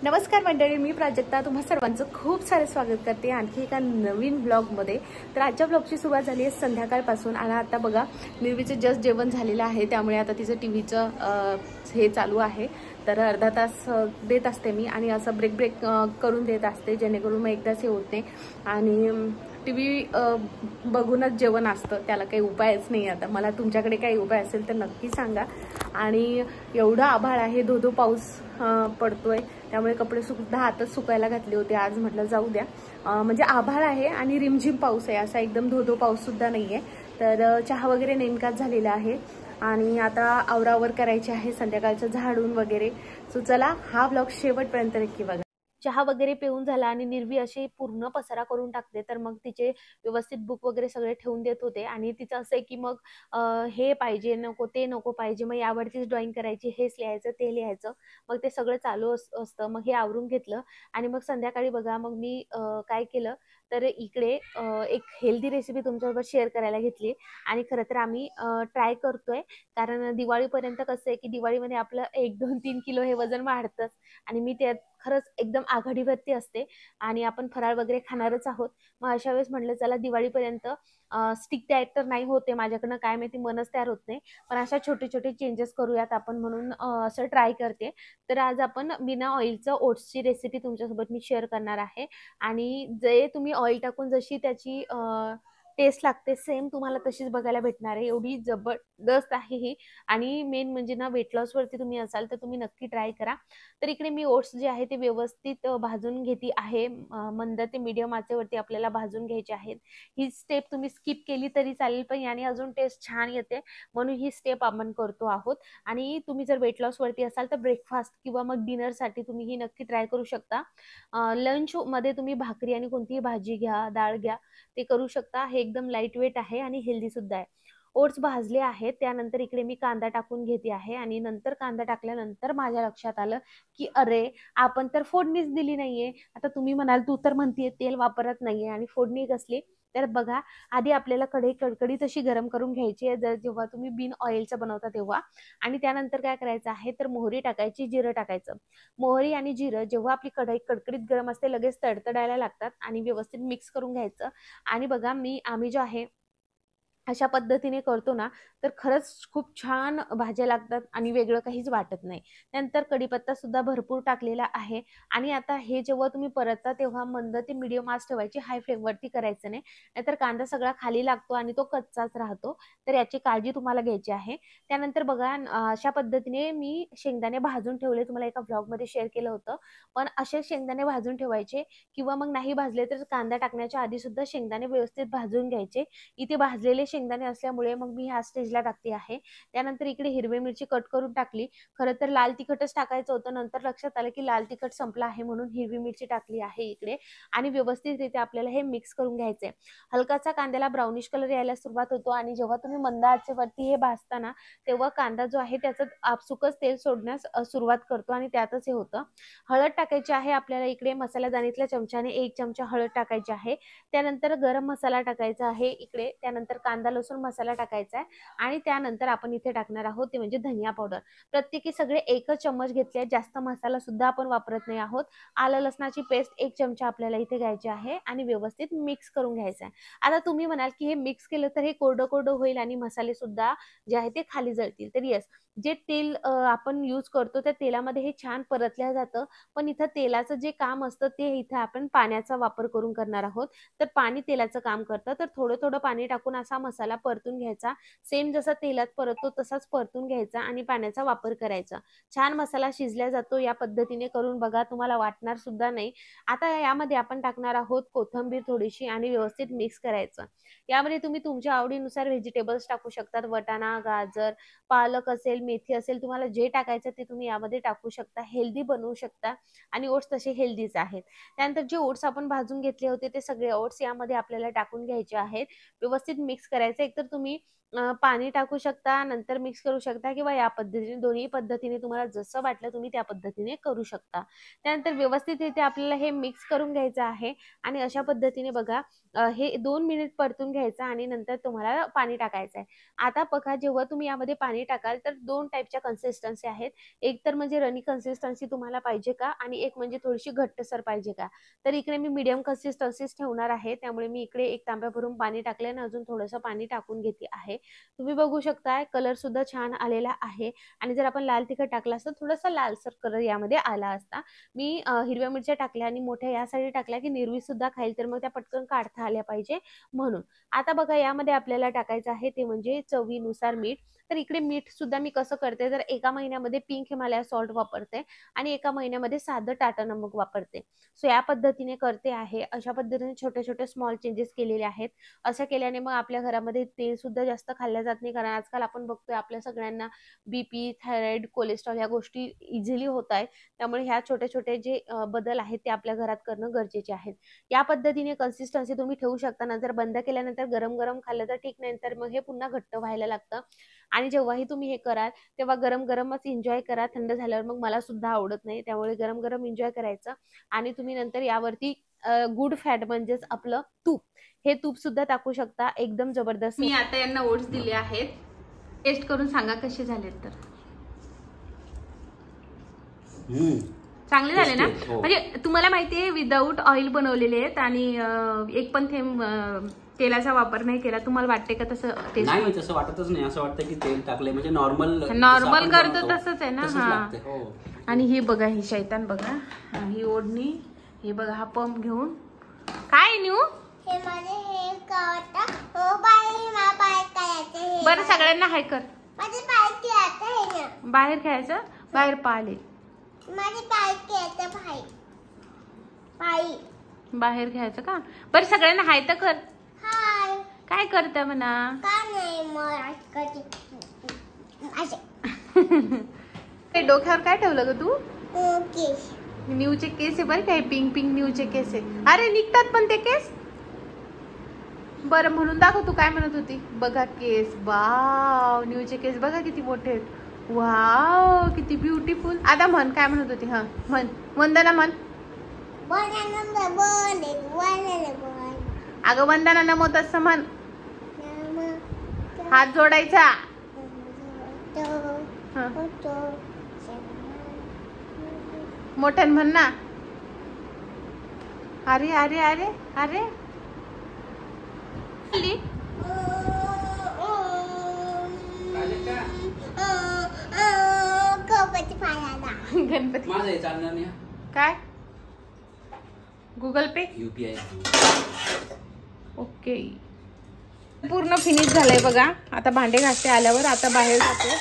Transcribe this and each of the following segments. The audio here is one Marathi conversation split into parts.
नमस्कार मंडळी, मी प्राजक्ता तुम्हा सर्वांचं खूप सारे स्वागत करते आणखी एका नवीन ब्लॉगमध्ये। तर आजच्या ब्लॉगची सुरुवात झाली आहे संध्याकाळपासून आणि आता बघा निर्वीचं जस्ट जेवण झालेलं आहे, त्यामुळे आता तिचं टीव्हीचं हे चालू आहे। तर अर्धा तास देत असते मी आणि असं ब्रेक करून देत असते, जेणेकरून मग एकदाच हे होत नाही आणि टीव्ही बघूनच जेवण असतं, त्याला काही उपायच नाही। आता मला तुमच्याकडे काही उपाय असेल तर नक्की सांगा। आणि एवढा आभाळ आहे, धो पाऊस पडतोय, त्यामुळे कपडे सुद्धा आताच सुकायला घातले होते। आज म्हटलं जाऊ द्या, म्हणजे आभाळ आहे आणि रिमझिम पाऊस आहे, असा एकदम धो पाऊस सुद्धा नाहीये। तर चहा वगैरे नेमकाच झालेला आहे आणि आता आवरावर करायचे आहे, संध्याकाळचं झाडून वगैरे। सो चला हा ब्लॉग शेवटपर्यंत नक्की बघा। चहा वगैरे पिऊन झाला आणि निर्वी अशी पूर्ण पसारा करून टाकते, तर मग तिचे व्यवस्थित बुक वगैरे सगळे ठेवून देत होते। आणि तिचं असं आहे की मग हे पाहिजे नको ते नको पाहिजे, मग यावरतीच ड्रॉइंग करायची, हेच लिहायचं ते लिहायचं, मग ते सगळं चालू असतं। मग हे आवरून घेतलं आणि मग संध्याकाळी बघा मग मी काय केलं तर इकडे एक हेल्दी रेसिपी तुमच्यासोबत शेअर करायला घेतली। आणि खरं तर आम्ही ट्राय करतोय, कारण दिवाळीपर्यंत कसं आहे की दिवाळीमध्ये आपलं 1-2-3 किलो हे वजन वाढतंच आणि मी त्यात खरंच एकदम आघाडीवरती असते आणि आपण फराळ वगैरे खाणारच आहोत। मग अशा वेळेस म्हटलं चला दिवाळीपर्यंत स्टिक डाएट तर नाही होते माझ्याकडनं, काय माहिती मनच तयार होत नाही, पण अशा छोटे छोटे चेंजेस करूयात आपण म्हणून असं ट्राय करते। तर आज आपण बिना ऑइलचं ओट्सची रेसिपी तुमच्यासोबत मी शेअर करणार आहे आणि जे तुम्ही ऑइल टाकून जशी त्याची टेस्ट लागते सेम तुम्हाला तशीच बघायला भेटणार आहे, एवढी जबरदस्त आहे ही। आणि मेन म्हणजे ना वेट लॉस वरती तुम्ही असाल तर तुम्ही नक्की ट्राय करा। तर इकडे मी ओट्स जे आहे ते व्यवस्थित भाजून घेते आहे, मंद ते मीडियम आचेवरती आपल्याला भाजून घ्यायचे आहेत। ही स्टेप तुम्ही स्किप केली तरी चालेल, पण याने अजून टेस्ट छान येते, म्हणून ही स्टेप आपण करतो आहोत। आणि तुम्ही जर वेट लॉस वरती असाल तर ब्रेकफास्ट किंवा मग डिनर साठी तुम्ही ही नक्की ट्राय करू शकता। लंच मध्ये तुम्ही भाकरी आणि कोणतीही भाजी घ्या, डाळ घ्या, ते करू शकता। हे एकदम लाईट वेट आहे आणि हेल्दी सुद्धा आहे। ओट्स भाजले आहेत, त्यानंतर इकडे मी कांदा टाकून घेते आहे आणि नंतर कांदा टाकल्यानंतर माझ्या लक्षात आलं की अरे आपण तर फोडणीच दिली नाहीये। आता तुम्ही म्हणाल तू तर म्हणतीये तेल वापरत नाहीये आणि फोडणी कसली, तर बघा आधी आपल्याला कढई कडकडीत अशी गरम करून घ्यायची आहे जर जेव्हा तुम्ही बिन ऑइलचं बनवता तेव्हा। आणि त्यानंतर काय करायचं आहे तर मोहरी टाकायची, जिरं टाकायचं। मोहरी आणि जिरं जेव्हा आपली कढई कडकडीत गरम असते लगेच तडतडायला लागतात आणि व्यवस्थित मिक्स करून घ्यायचं। आणि बघा आम्ही जो आहे अशा पद्धतीने करतो ना तर खरंच खूप छान भाज्या लागतात आणि वेगळं काहीच वाटत नाही। नंतर कढीपत्ता सुद्धा भरपूर टाकलेला आहे आणि आता हे जेव्हा तुम्ही परतता तेव्हा मंद ते मीडियम आच ठेवायची, हाय फ्लेम वरती करायचं नाही, नाहीतर कांदा सगळा खाली लागतो आणि तो कच्चाच राहतो, तर याची काळजी तुम्हाला घ्यायची आहे। त्यानंतर बघा अशा पद्धतीने मी शेंगदाणे भाजून ठेवले, तुम्हाला एका ब्लॉग मध्ये शेअर केलं होतं, पण असे शेंगदाणे भाजून ठेवायचे किंवा मग नाही भाजले तर कांदा टाकण्याच्या आधी सुद्धा शेंगदाणे व्यवस्थित भाजून घ्यायचे। इथे भाजलेले शेंगदाणे असल्यामुळे मग मी ह्या स्टेजला टाकते आहे। त्यानंतर इकडे हिरवी मिरची कट करून टाकली, खरं तर लाल तिखटच टाकायचं होतं, नंतर लक्षात आलं की लाल तिखट संपला आहे म्हणून हिरवी मिरची टाकली आहे इकडे। आणि व्यवस्थितरित्या आपल्याला हे मिक्स करून घ्यायचंय। हलकासा कांद्याला ब्राउनिश कलर यायला सुरुवात होतो आणि जेव्हा तुम्ही मंद आचेवरती हे भाजताना तेव्हा कांदा जो आहे त्याचं आपसुकच तेल सोडण्यास सुरुवात करतो आणि त्यातच हे होतं। हळद टाकायची आहे आपल्याला इकडे, मसाला दाणीतल्या चमच्याने 1 चमचा हळद टाकायची आहे। त्यानंतर गरम मसाला टाकायचा आहे इकडे, त्यानंतर कांदा लसूण मसाला टाकायचा आहे आणि त्यानंतर आपण इथे टाकणार आहोत ते म्हणजे धनिया पावडर। प्रत्येकी सगळे 1 चम्मच घेतले, जास्त मसाला सुद्धा आपण वापरत नाही आहोत। आलं लसणाची पेस्ट 1 चमचा आपल्याला इथे घ्यायची आहे आणि व्यवस्थित मिक्स करून घ्यायचं आहे। आता तुम्ही म्हणाल की हे मिक्स केलं तर हे कोरडं कोरडं होईल आणि मसाले सुद्धा जे आहे ते खाली जळतील, तर येस, जे तेल आपण यूज करतो त्या तेलामध्ये हे छान परतल्या जातं, पण इथं तेलाचं जे काम असतं ते इथं आपण पाण्याचा वापर करून करणार आहोत, तर पाणी तेलाचं काम करतं। तर थोडं थोडं पाणी टाकून असा मसाला परतून घ्यायचा, सेम जसा तेलात परततो तसाच परतून घ्यायचा आणि पाण्याचा वापर करायचा। छान मसाला शिजल्या जातो, या पद्धतीने करून बघा, तुम्हाला वाटणार सुद्धा नाही। आता यामध्ये आपण टाकणार आहोत कोथिंबीर थोडीशी आणि व्यवस्थित मिक्स करायचं। यामध्ये तुम्ही तुमच्या आवडीनुसार व्हेजिटेबल्स टाकू शकतात, वटाणा, गाजर, पालक असेल, मेथी असेल, तुम्हाला जे टाकायचं ते तुम्ही यामध्ये टाकू शकता, हेल्दी बनवू शकता आणि ओट्स तसे हेल्दीच आहेत। त्यानंतर जे ओट्स आपण भाजून घेतले होते ते सगळे ओट्स यामध्ये आपल्याला टाकून घ्यायचे आहेत, व्यवस्थित मिक्स करायचं। एकतर तुम्ही पाणी टाकू शकता, नंतर मिक्स करू शकता, किंवा या पद्धतीने दोन्ही पद्धतीने तुम्हाला जसं वाटलं तुम्ही त्या पद्धतीने करू शकता. त्यानंतर व्यवस्थित इथे आपल्याला हे मिक्स करून घ्यायचं आहे आणि अशा पद्धतीने बघा हे 2 मिनिट परतून घ्यायचं आणि नंतर तुम्हाला पाणी टाकायचं आहे. आता बघा जेव्हा तुम्ही यामध्ये पाणी टाकाल तर 2 टाईपच्या कन्सिस्टन्सी आहेत. एक तर म्हणजे रनी कन्सिस्टन्सी तुम्हाला पाहिजे का, आणि एक म्हणजे थोडीशी घट्टसर पाहिजे का. तर इकडे मी मीडियम कन्सिस्टन्सीच ठेवणार आहे, त्यामुळे मी इकडे 1 तांब्या भरून पाणी टाकले आणि अजून थोडंसं पाणी टाकून घेते आहे. तुम्ही बघू शकताय कलर सुद्धा छान आलेला आहे आणि जर आपण लाल तिखट टाकलं असतं थोडासा लालसर कलर यामध्ये आला असता. मी हिरव्या मिरच्या टाकल्या आणि मोठ्या यासाठी टाकल्या की निर्वी सुद्धा खाईल, तर मग त्या पटकन काढता आल्या पाहिजे म्हणून. आता बघा यामध्ये आपल्याला टाकायचं आहे ते म्हणजे चवीनुसार मीठ. तर इकडे मीठ सुद्धा मी कसं करते, तर एका महिन्यामध्ये पिंक हिमालया सॉल्ट वापरते आणि एका महिन्यामध्ये साधं टाटा नमक वापरते. सो या पद्धतीने करते आहे. अशा पद्धतीने छोटे छोटे स्मॉल चेंजेस केलेले आहेत. असं केल्याने मग आपल्या घरामध्ये तेल सुद्धा जास्त खाल्ल्या जात नाही, कारण आजकाल आपण बघतोय आपल्या सगळ्यांना बीपी, थायरॉइड, कोलेस्ट्रॉल या गोष्टी इझिली होत आहेत. त्यामुळे ह्या छोटे छोटे जे बदल आहेत ते आपल्या घरात करणं गरजेचे आहेत. या पद्धतीने कन्सिस्टन्सी तुम्ही ठेवू शकता. नंतर बंद केल्यानंतर गरम गरम खाल्लं तर ठीक, नाही तर मग हे पुन्हा घट्ट व्हायला लागतं. आणि जेव्हाही तुम्ही हे कराल तेव्हा गरम गरमच एन्जॉय करा. थंड झाल्यावर मग मला सुद्धा आवडत नाही, त्यामुळे गरम गरम एन्जॉय करायचं. आणि तुम्ही नंतर यावरती गुड फॅट म्हणजेच आपलं तूप, हे तूप सुद्धा टाकू शकता. एकदम जबरदस्त. मी आता यांना ओट्स दिले आहेत, टेस्ट करून सांगा कसे झालेत. तर चांगले झाले ना. म्हणजे तुम्हाला माहितीये विदाऊट ऑइल बनवलेले आहेत आणि एक पण थेंब तेलाचा वापर नाही केला. तुम्हाला वाटते का तसं? टेस्ट नाही, तसं वाटतच नाही. असं वाटतं की तेल टाकले म्हणजे नॉर्मल करतो तसंच आहे ना. हा. आणि ही बघा, ही शैतान बघा, ही ओढणी, हे बघा हा पंप घेऊन काय न्यू बरं सगळ्यांना हाय कर. बाहेर खेळायचं, बाहेर पाले बाहेर खेळायचं का. बरं सगळ्यांना हाय तर कर. काय करता म्हणा. डोक्यावर काय ठेवलं ग तू? न्यूचे केस आहे बरं काय, पिंक पिंक न्यूचे केस आहे. अरे निघतात पण ते केस. बरं म्हणून दाखव तू काय म्हणत होती. बघा केस, वाव न्यूचे केस बघा किती मोठे आहेत. वाव किती ब्युटिफुल. आता म्हण काय म्हणत होती. हा म्हण, वंदना म्हण. अगं वंदना नमो तसं म्हण. हात जोडायचा. मोठ्यान म्हण ना. अरे अरे अरे अरे गणपती माझं चालणार नाही. काय गुगल पे, UPI. ओके. पूर्ण फिनिश झालंय बघा. आता भांडे घासते आल्यावर. आता बाहेर जातो.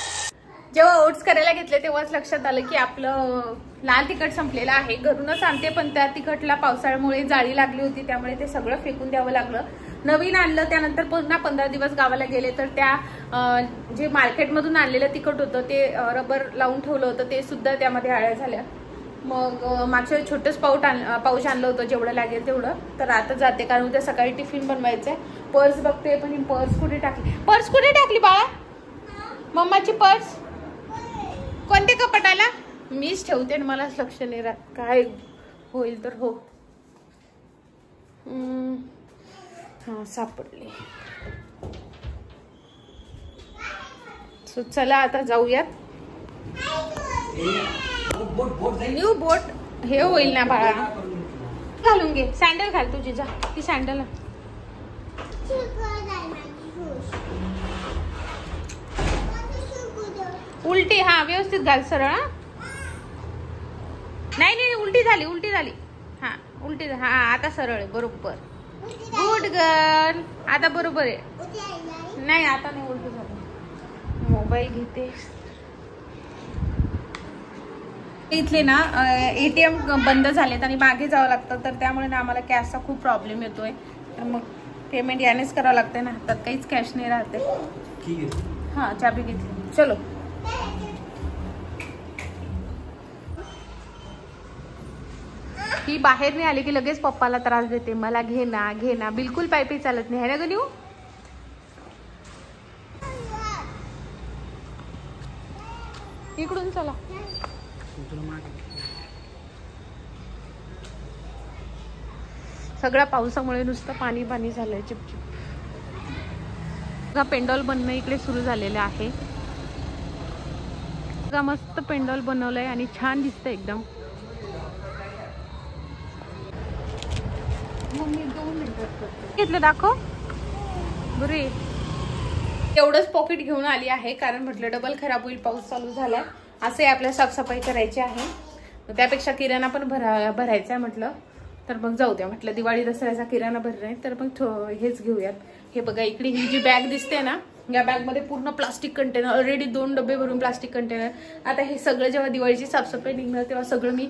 जेव्हा ओट्स करायला घेतले तेव्हाच लक्षात आलं की आपलं लाल तिखट संपलेलं आहे. घरूनच आणते पण त्या तिखटला पावसाळ्यामुळे जाळी लागली होती, त्यामुळे ते सगळं फेकून द्यावं लागलं. नवीन आणलं, त्यानंतर पुन्हा 15 दिवस गावाला गेले तर त्या जे मार्केटमधून आणलेलं तिखट होतं ते रबर लावून ठेवलं होतं, ते सुद्धा त्यामध्ये आळ्या झाल्या. मग मागच्या छोटंच पाऊच आणलं होतं जेवढं लागेल तेवढं. तर आता जाते कारण उद्या सकाळी टिफिन बनवायचंय. पर्स बघते पण ही पर्स कुठे टाकली. पर्स कुठे टाकली बाळा? मम्माची पर्स कोणत्या कपाटाला? मीच ठेवते आणि मलाच लक्ष नाही राहत. काय होईल तर हो. हा सापडले. सो चला आता जाऊयात. न्यू बोट हे होईल ना बाळा. घालून घे, सँडल घाल तुझी. जा ती सँडल. उलटी, हा व्यवस्थित घाल, सरळ. नाही नाही उलटी झाली, उलटी झाली. हा उलटी, हा आता सरळ आहे बरोबर. Good girl. आता बरोबर आहे. नाही आता नाही उलटी झाली. मोबाईल घेते. इथले ना ATM बंद झालेत आणि मागे जावं लागतं, तर त्यामुळे ना आम्हाला कॅशचा खूप प्रॉब्लेम येतोय. तर मग पेमेंट यानेच करावं लागतंय ना, हातात काहीच कॅश नाही राहते. हा चाबी घेतली. चलो. ही बाहेर नाही आली की लगेच पप्पाला त्रास देते. मला घे ना घे ना. बिलकुल पायपी चालत नाही है ना गण्यू. इकडून चला. सगळ्या पावसामुळे नुसतं पाणी पाणी झालंय, चिपचिप. पेंडॉल बनणं इकडे सुरू झालेलं आहे. मस्त पेंडॉल बनवलंय आणि छान दिसतंय एकदम. घेतलं दाखव बरे. एवढंच पॉकेट घेऊन आली आहे कारण म्हटलं डबल खराब होईल, पाऊस चालू झालाय. असे आपल्या साफसफाई करायची आहे, त्यापेक्षा किराणा पण भरायचा आहे म्हटलं. तर मग जाऊ द्या म्हटलं, दिवाळी दसऱ्याचा किराणा भरलाय तर मग हेच घेऊयात. हे बघा इकडे ही जी बॅग दिसते ना, या बॅग मध्ये पूर्ण प्लास्टिक कंटेनर, ऑलरेडी 2 डबे भरून प्लास्टिक कंटेनर. आता हे सगळं जेव्हा दिवाळीची साफसफाई निघणार तेव्हा सगळं मी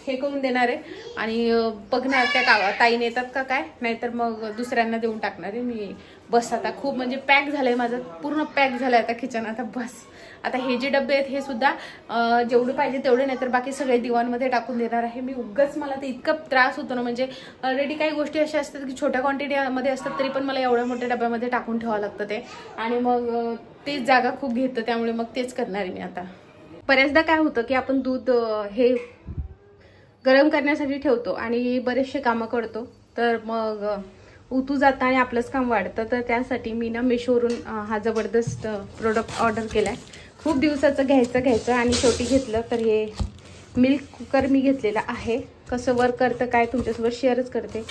हे करून देणार आहे आणि बघणार त्या ताईने येतात का काय, नाहीतर मग दुसऱ्यांना देऊन टाकणार आहे मी. बस आता खूप म्हणजे पॅक झालंय माझं, पूर्ण पॅक झालंय आता किचन. आता बस आता हे जे डबे आहेत हे सुद्धा जेवढे पाहिजे तेवढे, नाहीतर बाकी सगळे दिवाणमध्ये टाकून देणार आहे मी. उगाच मला ते इतका त्रास होतो ना, म्हणजे ऑलरेडी काही गोष्टी अशा असतात की छोट्या क्वांटिटीमध्ये असतात तरी पण मला एवढ्या मोठ्या डब्यामध्ये टाकून ठेवावं लागतं ते, आणि मग तेच जागा खूप घेतं. त्यामुळे मग तेच करणार आहे मी आता. बऱ्याचदा काय होतं की आपण दूध हे गरम करण्यासाठी ठेवतो आणि बरेचसे कामं करतो, तर मग उतू जातं आणि आपलंच काम वाढतं. तर त्यासाठी मी ना मिशोवरून हा जबरदस्त प्रोडक्ट ऑर्डर केलाय. खूप दिवसाचं घ्यायचं आणि शेवटी घेतलं. तर हे मिल्क कुकर मी घेतलेला आहे. कसं वर्क करतं काय तुमच्यासोबत शेअरच करते.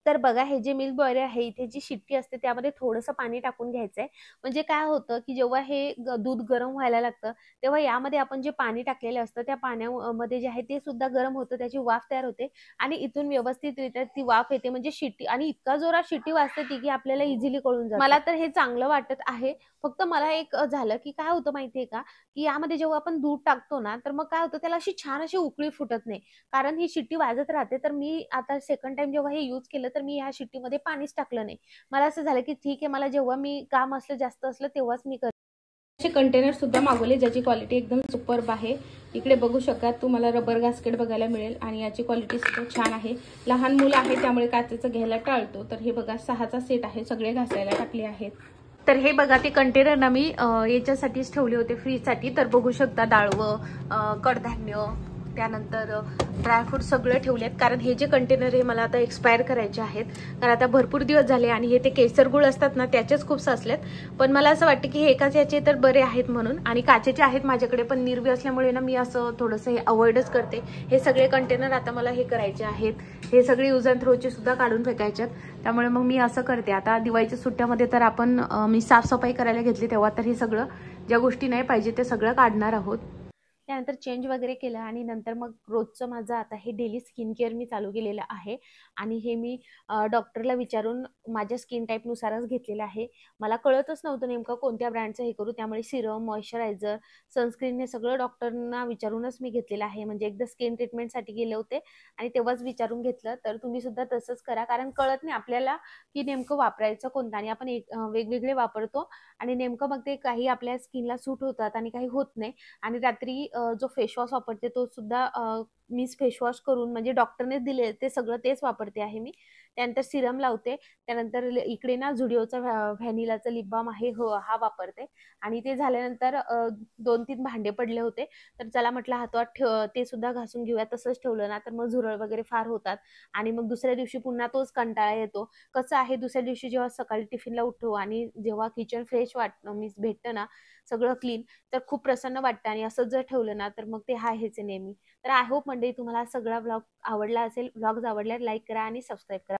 तर बघा हे जे मिल्क बॉयलर आहे, इथे जी शिट्टी असते त्यामध्ये थोडंसं पाणी टाकून घ्यायचंय. म्हणजे काय होतं की जेव्हा हे दूध गरम व्हायला लागतं तेव्हा यामध्ये आपण जे पाणी टाकलेलं असतं त्या पाण्यामध्ये जे आहे ते सुद्धा गरम होतं, त्याची वाफ तयार होते आणि इथून व्यवस्थितरित्या ती वाफ येते. म्हणजे शिट्टी, आणि इतका जोरात शिट्टी वाजते ती की आपल्याला इझिली कळून जातं. मला तर हे चांगलं वाटत आहे. फक्त मला एक झालं की काय होतं माहितीये का, की यामध्ये जेव्हा आपण दूध टाकतो ना तर मग काय होतं, त्याला अशी छान अशी उकळी फुटत नाही कारण ही शिट्टी वाजत राहते. तर मी आता सेकंड टाइम जेव्हा हे यूज केलं तर मी ह्या शिट्टीमध्ये पाणीच टाकलं नाही. मला असं झालं की ठीक आहे, मला जेव्हा मी काम असलं जास्त असलं तेव्हाच मी करते. असे कंटेनर सुद्धा मागवले ज्याची क्वालिटी एकदम सुपर्ब आहे. इकडे बघू शकाल तुम्हाला रबर गास्केट बघायला मिळेल आणि याची क्वालिटी सुद्धा छान आहे. लहान मुलं आहे त्यामुळे काचेचं घ्यायला टाळतो. तर हे बघा 6चा सेट आहे, सगळे घासायला टाकले आहेत. तर हे बघा ते कंटेनर ना मी याच्यासाठीच ठेवले होते फ्रीजसाठी. तर बघू शकता डाळवं, कडधान्य, त्यानंतर ड्रायफ्रूट सगळे ठेवलेत कारण हे जे कंटेनर आहे मला आता एक्सपायर करायचे आहेत. कारण आता भरपूर दिवस झाले आणि हे ते केसर गुळ असतात ना त्याचेच खूप साचलेत. पण मला असं वाटतं की हे एकाच याचे तर बरे आहेत म्हणून, आणि काचेचे आहेत माझ्याकडे पण निर्वी असल्यामुळे ना मी असं थोडंसं हे अवॉइडच करते. हे सगळे कंटेनर आता मला हे करायचे आहेत, हे सगळे यूज अँड थ्रोचे सुद्धा काढून फेकायचे. त्यामुळे मग मी असं करते. आता दिवाळीच्या सुट्ट्यामध्ये तर आपण मी साफसफाई करायला घेतली तेव्हा तर हे सगळं ज्या गोष्टी नाही पाहिजे ते सगळं काढणार आहोत. त्यानंतर चेंज वगैरे केलं आणि नंतर मग रोजचं माझं आता हे डेली स्किन केअर मी चालू केलेलं आहे. आणि हे मी डॉक्टरला विचारून माझ्या स्किन टाईपनुसारच घेतलेलं आहे. मला कळतच नव्हतं नेमकं कोणत्या ब्रँडचं हे करू, त्यामुळे सिरम, मॉइश्चरायझर, सनस्क्रीन हे सगळं डॉक्टरना विचारूनच मी घेतलेलं आहे. म्हणजे एकदा स्किन ट्रीटमेंटसाठी गेले होते आणि तेव्हाच विचारून घेतलं. तर तुम्ही सुद्धा तसंच करा, कारण कळत नाही आपल्याला की नेमकं वापरायचं कोणतं, आणि आपण वेगवेगळे वापरतो आणि नेमकं मग ते काही आपल्या स्किनला सूट होतात आणि काही होत नाही. आणि रात्री जो फेसवॉश वापरते तो सुद्धा मीच फेसवॉश करून, म्हणजे डॉक्टरने दिले ते सगळं तेच वापरते आहे मी. त्यानंतर सिरम लावते. त्यानंतर इकडे ना झुडिओचा व्हॅनिलाचा लिप बाम आहे, हो हा वापरते. आणि ते झाल्यानंतर 2-3 भांडे पडले होते तर चला म्हटलं हातात ते सुद्धा घासून घेऊया. तसंच ठेवलं ना तर मग झुरळ वगैरे फार होतात आणि मग दुसऱ्या दिवशी पुन्हा तोच कंटाळा येतो. कसं आहे, दुसऱ्या दिवशी जेव्हा सकाळी टिफिनला उठतो आणि जेव्हा किचन फ्रेश मीच भेटतं ना सगळं क्लीन, तर खूप प्रसन्न वाटतं. आणि असंच जर ठेवलं ना तर मग ते आहेच नेहमी. तर आय होप मंडळी तुम्हाला सगळा व्लॉग आवडला असेल. व्लॉग्स आवडल्यास लाईक करा आणि सबस्क्राईब करा.